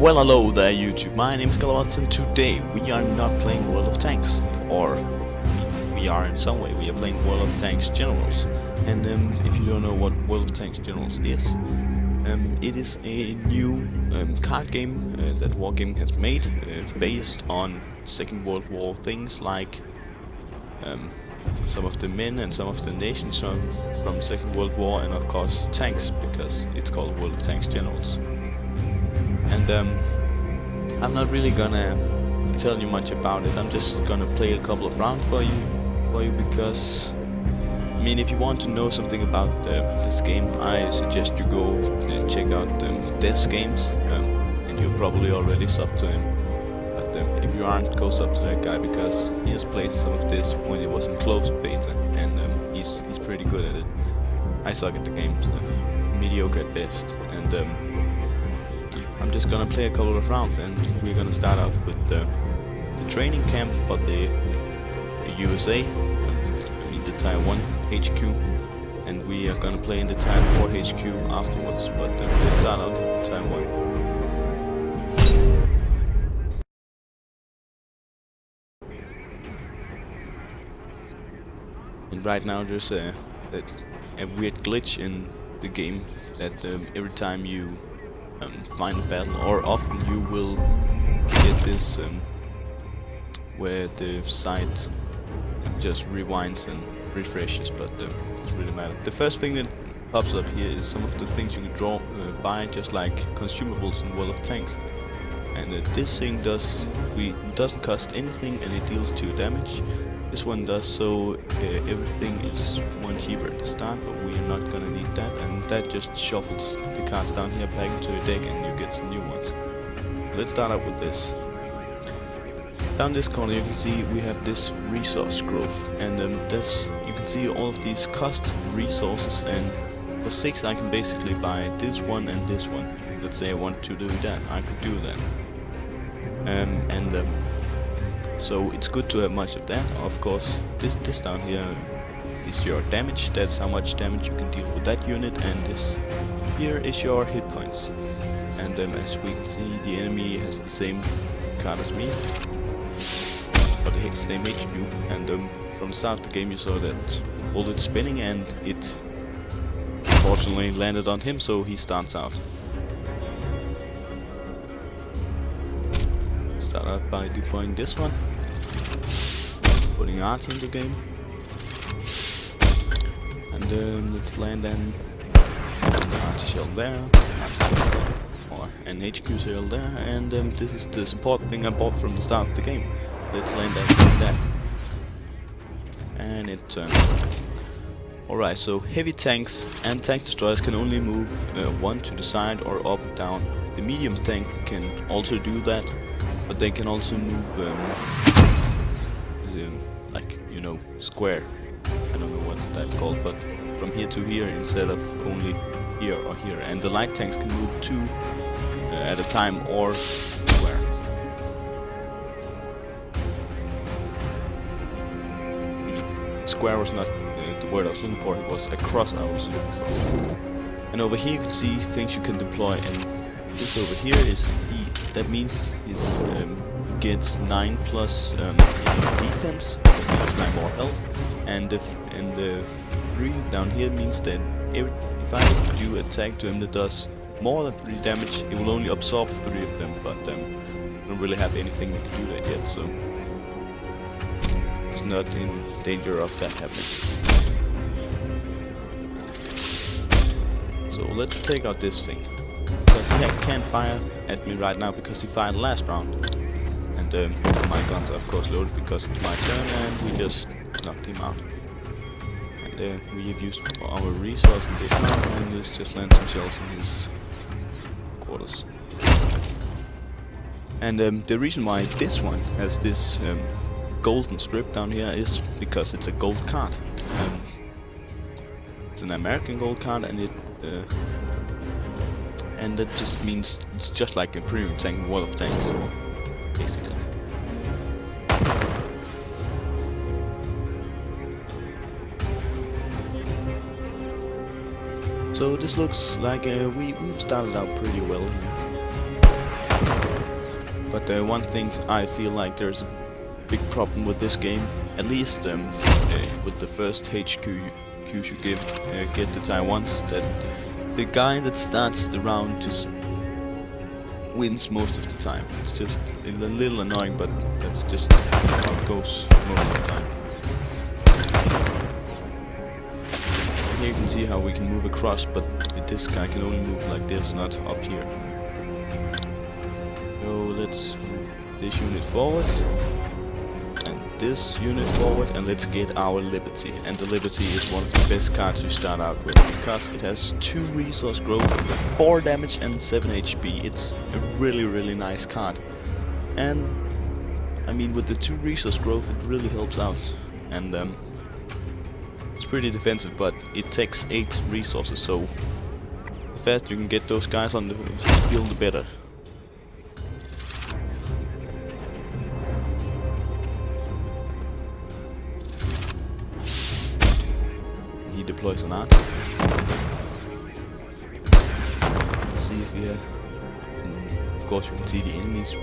Well, hello there YouTube, my name is GalaWOTs and today we are not playing World of Tanks, or we are in some way. We are playing World of Tanks Generals. And if you don't know what World of Tanks Generals is, it is a new card game that Wargaming has made, based on Second World War things like some of the men and some of the nations from Second World War, and of course tanks, because it's called World of Tanks Generals. And I'm not really gonna tell you much about it. I'm just gonna play a couple of rounds for you because, I mean, if you want to know something about this game, I suggest you go check out Des Games, and you're probably already subbed to him. But if you aren't, go sub to that guy because he has played some of this when it was in closed beta, and he's pretty good at it. I suck at the game, so mediocre at best, and I'm just gonna play a couple of rounds, and we're gonna start out with the training camp for the USA, I mean the Tier 1 HQ, and we are gonna play in the Tier 4 HQ afterwards, but let's start out in Tier 1. And right now there's a weird glitch in the game that every time you find a battle, or often you will get this where the site just rewinds and refreshes, but it doesn't really matter. The first thing that pops up here is some of the things you can buy, just like consumables in World of Tanks. And this thing doesn't cost anything, and it deals 2 damage. This one does, so everything is 1 cheaper at the start, but we are not gonna need that, and that just shuffles the cards down here back into your deck and you get some new ones. Let's start out with this. Down this corner you can see we have this resource growth, and you can see all of these cost resources, and for 6 I can basically buy this one and this one. Let's say I want to do that, I could do that. So it's good to have much of that. Of course, this down here is your damage. That's how much damage you can deal with that unit, and this here is your hit points. And as we can see, the enemy has the same card as me, or the same HQ. And from the start of the game, you saw that bullet spinning, and it unfortunately landed on him, so he starts out. Start out by deploying this one, putting arts in the game, and let's land an arty shell there, or an HQ shell there, and this is the support thing I bought from the start of the game. Let's land that like that, and it turned. Alright, so heavy tanks and tank destroyers can only move one to the side or up or down. The medium tank can also do that, but they can also move like, you know, square. I don't know what that's called, but from here to here instead of only here or here. And the light tanks can move 2 at a time, or square. Square was not the word I was looking for, it was across I was looking for. And over here you can see things you can deploy, and this over here is that means he gets 9 plus defense, that means 9 more health, and the 3 down here means that if I do attack to him that does more than 3 damage, it will only absorb 3 of them, but I don't really have anything to do that yet, so it's not in danger of that happening. So let's take out this thing, because he can't fire at me right now because he fired last round, and my guns are of course loaded because it's my turn, and we just knocked him out. And we have used our resource in this round, and let's just land some shells in his quarters. And the reason why this one has this golden strip down here is because it's a gold card. It's an American gold card, and that just means it's just like a premium tank in World of Tanks, basically. So this looks like we've started out pretty well here. But one thing I feel like there's a big problem with this game, at least with the first HQ you get the Taiwans, that the guy that starts the round just wins most of the time. It's just a little annoying, but that's just how it goes most of the time. Here you can see how we can move across, but this guy can only move like this, not up here. So let's move this unit forward, and this unit forward, and let's get our Liberty. And the Liberty is one of the best cards you start out with, because it has 2 resource growth, 4 damage and 7 HP. It's a really nice card. And I mean, with the 2 resource growth, it really helps out. And it's pretty defensive, but it takes 8 resources, so the faster you can get those guys on the field, the better. He deploys an art. Let's see if we have. Of course, you can see the enemy's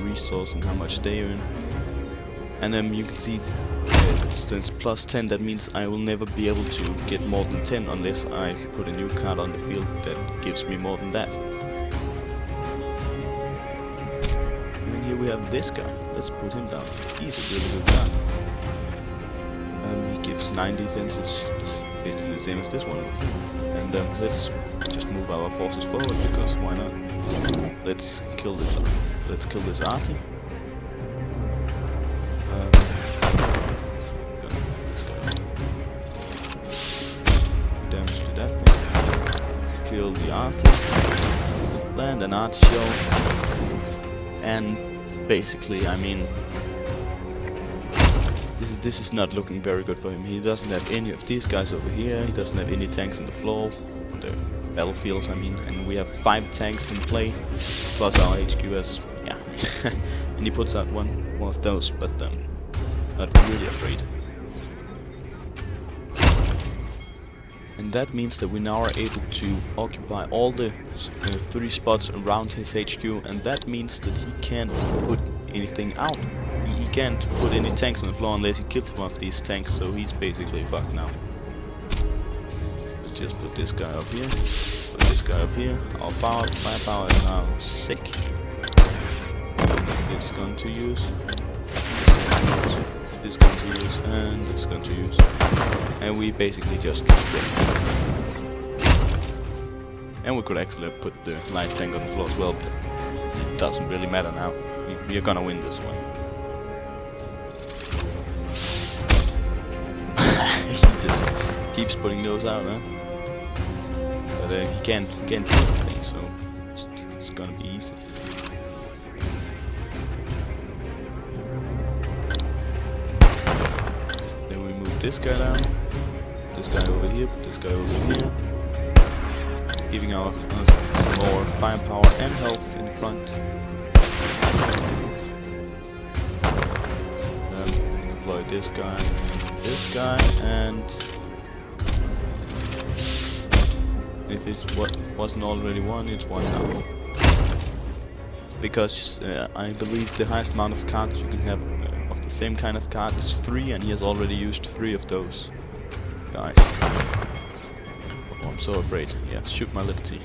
resource and how much they earn. And you can see, since plus 10, that means I will never be able to get more than 10 unless I put a new card on the field that gives me more than that. And here we have this guy. Let's put him down. He's a really good card. He gives 9 defense. It's basically the same as this one. And let's just move our forces forward, because why not? Let's kill this. Let's kill this arty. Damage to that thing. Kill the arty. Land an arty shell. And basically, I mean, this is not looking very good for him. He doesn't have any of these guys over here. He doesn't have any tanks on the floor, on the battlefield, I mean. And we have 5 tanks in play, plus our HQS. Yeah, and he puts out one of those, but not really afraid. And that means that we now are able to occupy all the 3 spots around his HQ, and that means that he can't put anything out. He can't put any tanks on the floor unless he kills one of these tanks, so he's basically fucked now. Let's just put this guy up here, put this guy up here. Our firepower is now sick. This gun to use, this gun to use, and this gun to use. And we basically just trapped it. And we could actually put the light tank on the floor as well, but it doesn't really matter now. We are gonna win this one. He just keeps putting those out, huh? But he can't do anything, so it's gonna be easy. Then we move this guy down, this guy over here, this guy over here, giving us more firepower and health in front. Deploy this guy, and if it wasn't already one, it's one now. Because I believe the highest amount of cards you can have of the same kind of card is 3, and he has already used 3 of those guys. Oh, I'm so afraid. Yeah, shoot my Liberty.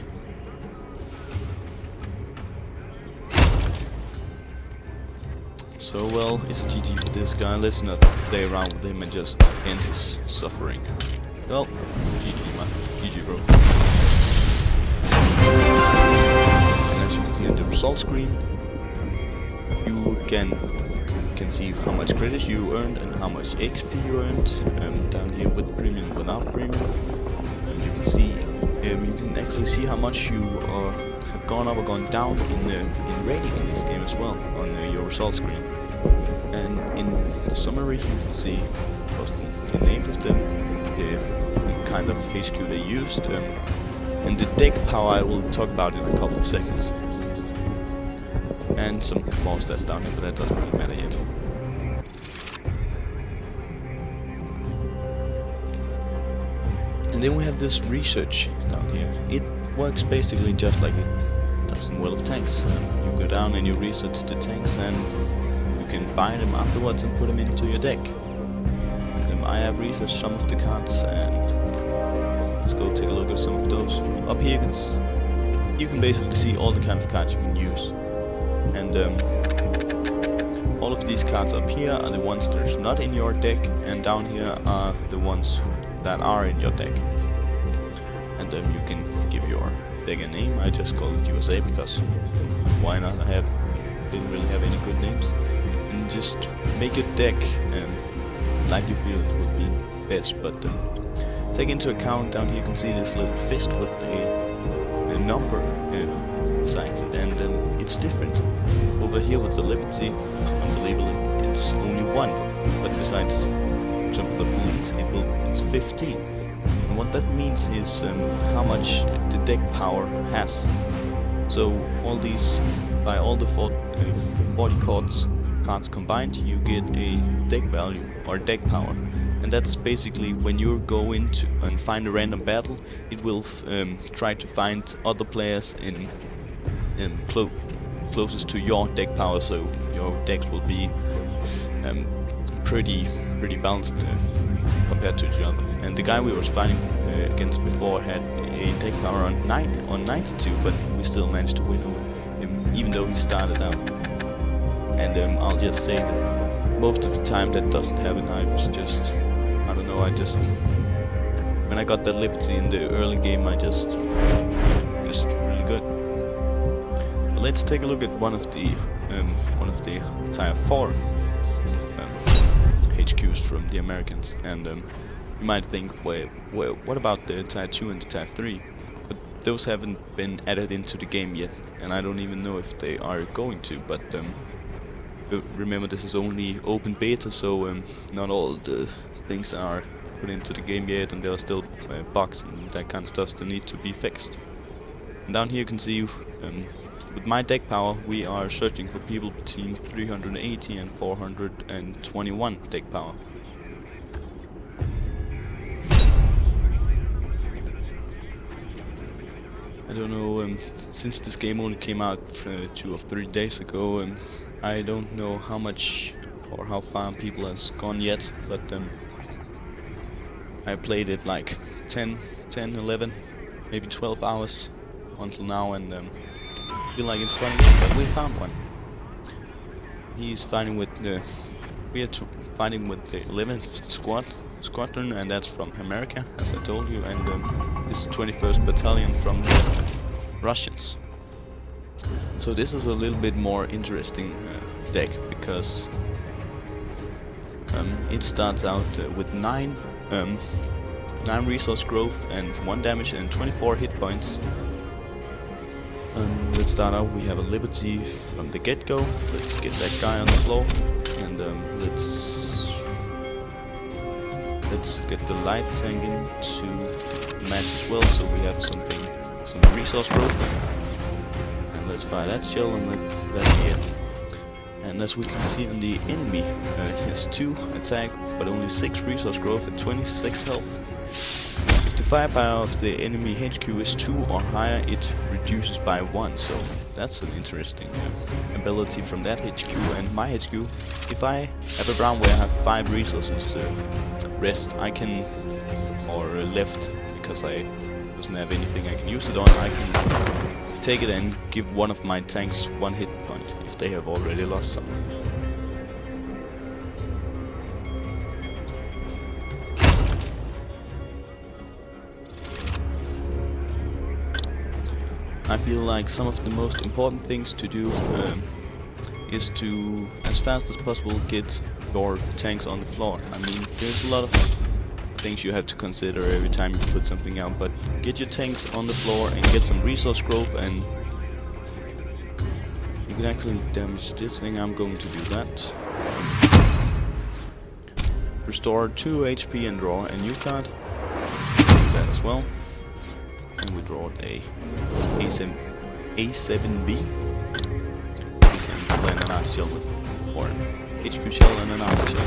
So well, it's a GG for this guy. Let's not play around with him and just end his suffering. Well, GG man, GG bro. And as you can see on the result screen, you can see how much credits you earned and how much XP you earned. Down here with premium, without premium, and you can see, you can actually see how much you have gone up or gone down in rating in this game as well on your result screen. And in the summary, you can see the names of them, the kind of HQ they used, and the deck power I will talk about in a couple of seconds. And some more stats down here, but that doesn't really matter yet. And then we have this research down here. It works basically just like resources in World of Tanks. You go down and you research the tanks, and you can buy them afterwards and put them into your deck. I have researched some of the cards, and let's go take a look at some of those. Up here you can basically see all the kind of cards you can use, and all of these cards up here are the ones that's not in your deck, and down here are the ones that are in your deck. And you can give your deck a name. I just call it USA because why not? I didn't really have any good names, and just make your deck like you feel it would be best. But take into account down here you can see this little fist with a number besides it, and it's different. Over here with the Liberty, unbelievably, it's only 1, but besides, for example, the Police, it's 15. And what that means is how much the deck power has. So by all the 40 cards combined, you get a deck value or deck power. And that's basically when you go into and find a random battle, it will try to find other players in closest to your deck power, so your decks will be pretty balanced compared to each other. And the guy we were fighting against before had a deck power on 92, but we still managed to win over him, even though he started out. And I'll just say that most of the time that doesn't happen. I was just, I don't know, when I got that Liberty in the early game, I just really good. But let's take a look at one of the Tier 4 HQs from the Americans, and you might think, well, what about the Tier 2 and the Tier 3? But those haven't been added into the game yet, and I don't even know if they are going to. But remember, this is only open beta, so not all the things are put into the game yet, and there are still bugs and that kind of stuff that need to be fixed. And down here you can see, with my deck power, we are searching for people between 380 and 421 deck power. I don't know, since this game only came out 2 or 3 days ago, I don't know how much or how far people has gone yet, but I played it like 10, 11, maybe 12 hours until now, and I feel like it's funny, but we found one. He's fighting with we are fighting with the 11th squadron, and that's from America, as I told you, and this is 21st Battalion from the Russians. So this is a little bit more interesting deck, because it starts out with 9 resource growth and 1 damage and 24 hit points. Let's start out. We have a Liberty from the get-go. Let's get that guy on the floor, and let's get the light tank into match as well, so we have some resource growth. And let's fire that shell and let that hit. And as we can see on the enemy, he has 2 attack, but only 6 resource growth and 26 health. If the firepower of the enemy HQ is 2 or higher, it reduces by 1, so that's an interesting ability from that HQ. And my HQ, if I have a round where I have 5 resources rest, I can, or left, because I doesn't have anything I can use it on, I can take it and give one of my tanks 1 hit point if they have already lost some. I feel like some of the most important things to do is to, as fast as possible, get your tanks on the floor. I mean, there's a lot of things you have to consider every time you put something out, but get your tanks on the floor and get some resource growth, and you can actually damage this thing. I'm going to do that. Restore 2 HP and draw a new card. Do that as well. And we draw a A7B. We can land an arc shell with, or HQ shell and an arc shell.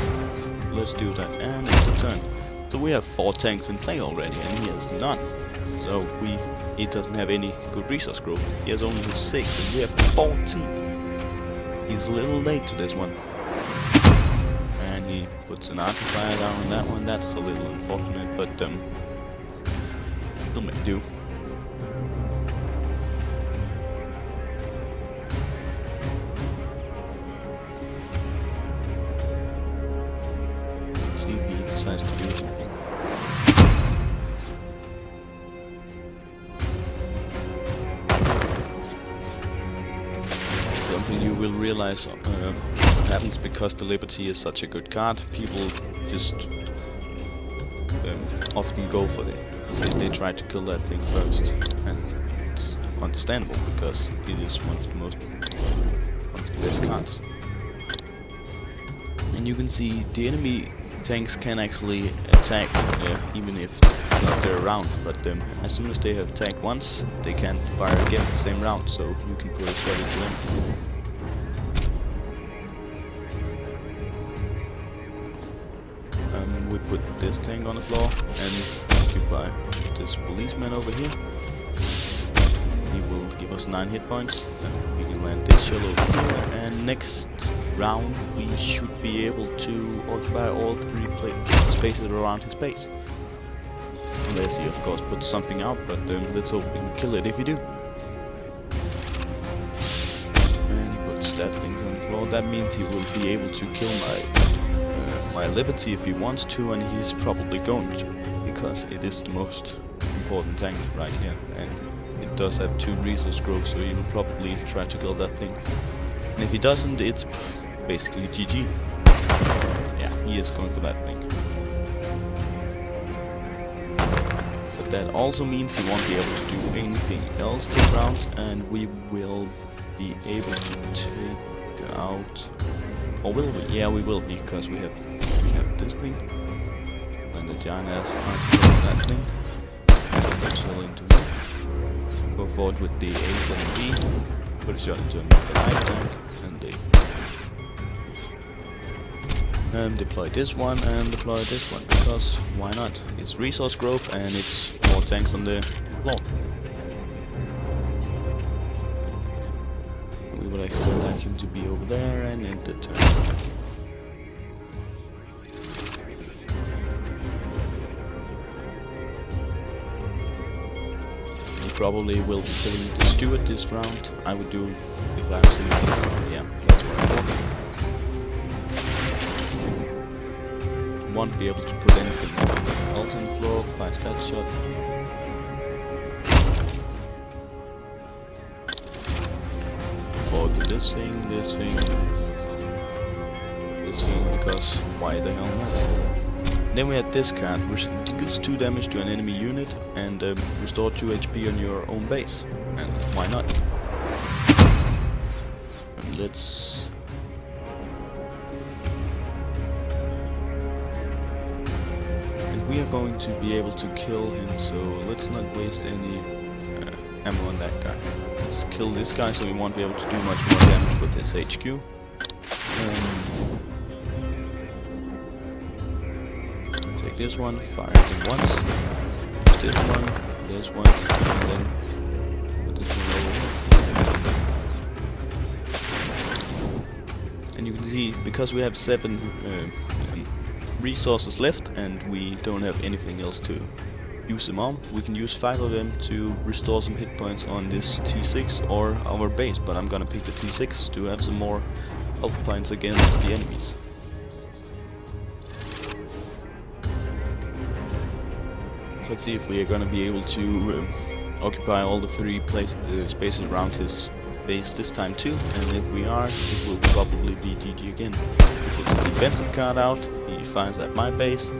Let's do that, and it's a turn. So we have 4 tanks in play already, and he has none. So we he doesn't have any good resource growth. He has only 6 and we have 14. He's a little late to this one. And he puts an artifier down on that one. That's a little unfortunate, but he'll make do. Let's see if he decides to do something. Something you will realize what happens because the Liberty is such a good card. People just often go for it. They try to kill that thing first, and it's understandable because it is one of the best cards. And you can see the enemy tanks can actually attack even if it's not their round, but as soon as they have attacked once, they can fire again the same round, so you can put a shot into them. We put this tank on the floor and occupy this policeman over here. He will give us 9 hit points. We can land this shell over here, and next round we should be able to occupy all 3 spaces around his base. Unless he of course puts something out, but let's hope we can kill it if he do. And he puts stab things on the floor. That means he will be able to kill my Liberty if he wants to, and he's probably going to, because it is the most important tank right here, and it does have 2 resource growth, so he will probably try to kill that thing. And if he doesn't, it's basically GG. Yeah, he is going for that thing. But that also means he won't be able to do anything else this round, and we will be able to take out... Or will we? Yeah, we will, because we have this thing. And the giant ass on that thing. So into him. Go forward with the A and B. Put a shot into another light tank, and they deploy this one and deploy this one, because why not? It's resource growth and it's more tanks on the floor. We would actually like him to be over there and end the turn. Probably will be killing the steward this round. I would do if I'm still in this. Yeah, that's what I want. Won't be able to put anything else on the floor. 5 stat shot. Or do this thing, because why the hell not? Then we had this card, which deals 2 damage to an enemy unit and restore 2 HP on your own base. And why not? And let's... And we are going to be able to kill him, so let's not waste any ammo on that guy. Let's kill this guy so we won't be able to do much more damage with his HQ. Take this one, fire it once, this one, and then put this one over. And you can see, because we have 7 resources left and we don't have anything else to use them on, we can use 5 of them to restore some hit points on this T6 or our base, but I'm gonna pick the T6 to have some more health points against the enemies. Let's see if we are going to be able to occupy all the 3 spaces around his base this time too, and if we are, it will probably be GG again. He puts a defensive card out, he fires at my base,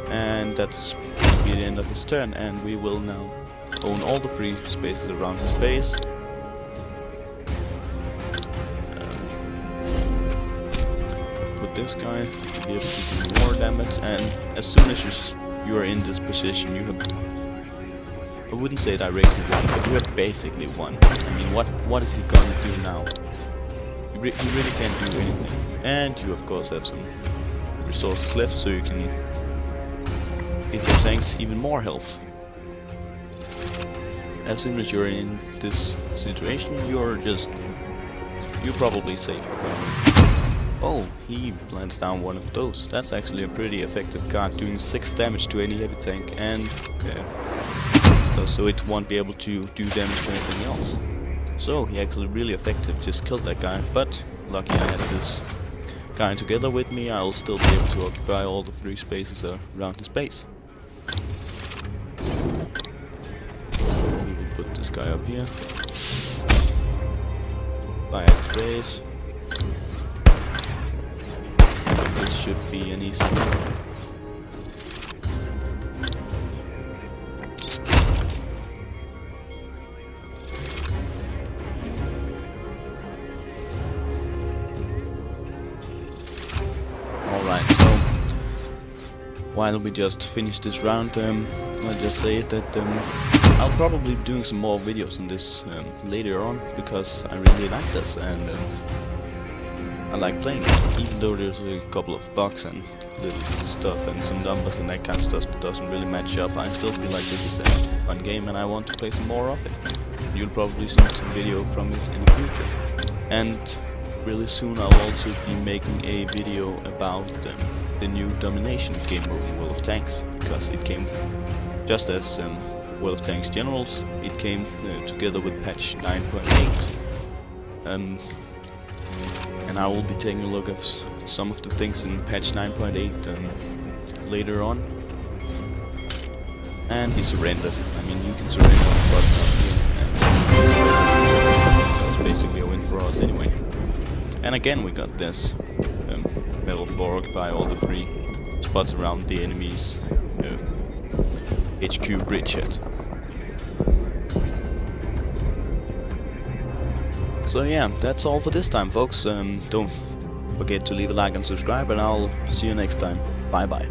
and that's going to be the end of his turn, and we will now own all the 3 spaces around his base. Put this guy to be able to do more damage, and as soon as you are in this position, you have, I wouldn't say directly won, but you have basically won. I mean, what is he gonna do now? He really can't do anything. And you of course have some resources left, so you can give your tanks even more health. as soon as you're in this situation, you're probably safe. Oh, he plants down one of those. That's actually a pretty effective card, doing 6 damage to any heavy tank, and so it won't be able to do damage to anything else. So he actually really effective, just killed that guy, but lucky I had this guy together with me, I'll still be able to occupy all the 3 spaces around his base. We will put this guy up here. Fire his base. This should be an easy one. Alright, so while we just finish this round, I'll just say that I'll probably be doing some more videos on this later on, because I really like this and I like playing it. Even though there's a couple of bugs and little stuff and some numbers and that kind of stuff that doesn't really match up, I still feel like this is a fun game and I want to play some more of it. You'll probably see some video from it in the future. And really soon I'll also be making a video about the new domination game mode, World of Tanks, because it came just as World of Tanks Generals. It came together with patch 9.8, and I will be taking a look at some of the things in patch 9.8 later on. And he surrendered. I mean, you can surrender on the button up here, and that's basically a win for us anyway. And again we got this metal floor, occupy all the 3 spots around the enemy's HQ bridgehead. So yeah, that's all for this time, folks. Don't forget to leave a like and subscribe, and I'll see you next time. Bye bye.